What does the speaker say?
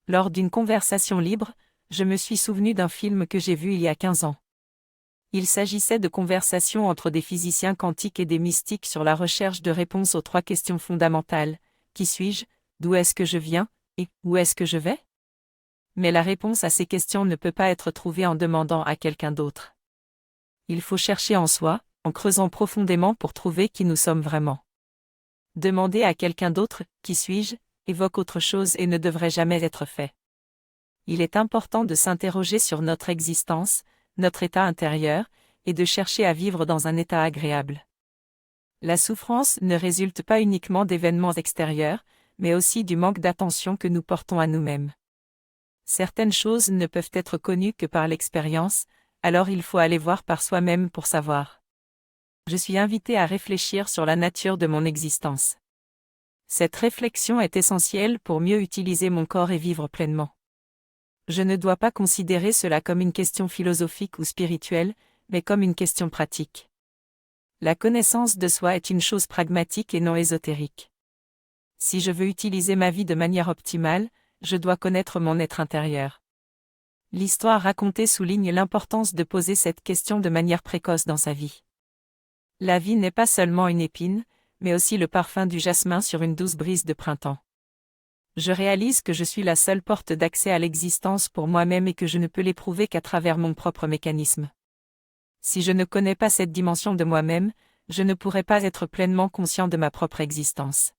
Lors d'une conversation libre, je me suis souvenu d'un film que j'ai vu il y a 15 ans. Il s'agissait de conversations entre des physiciens quantiques et des mystiques sur la recherche de réponses aux 3 questions fondamentales. Qui suis-je? D'où est-ce que je viens? Et où est-ce que je vais? Mais la réponse à ces questions ne peut pas être trouvée en demandant à quelqu'un d'autre. Il faut chercher en soi, en creusant profondément pour trouver qui nous sommes vraiment. Demander à quelqu'un d'autre « Qui suis-je ?» évoque autre chose et ne devrait jamais être fait. Il est important de s'interroger sur notre existence, notre état intérieur, et de chercher à vivre dans un état agréable. La souffrance ne résulte pas uniquement d'événements extérieurs, mais aussi du manque d'attention que nous portons à nous-mêmes. Certaines choses ne peuvent être connues que par l'expérience, alors il faut aller voir par soi-même pour savoir. Je suis invité à réfléchir sur la nature de mon existence. Cette réflexion est essentielle pour mieux utiliser mon corps et vivre pleinement. Je ne dois pas considérer cela comme une question philosophique ou spirituelle, mais comme une question pratique. La connaissance de soi est une chose pragmatique et non ésotérique. Si je veux utiliser ma vie de manière optimale, je dois connaître mon être intérieur. L'histoire racontée souligne l'importance de poser cette question de manière précoce dans sa vie. La vie n'est pas seulement une épine, mais aussi le parfum du jasmin sur une douce brise de printemps. Je réalise que je suis la seule porte d'accès à l'existence pour moi-même et que je ne peux l'éprouver qu'à travers mon propre mécanisme. Si je ne connais pas cette dimension de moi-même, je ne pourrai pas être pleinement conscient de ma propre existence.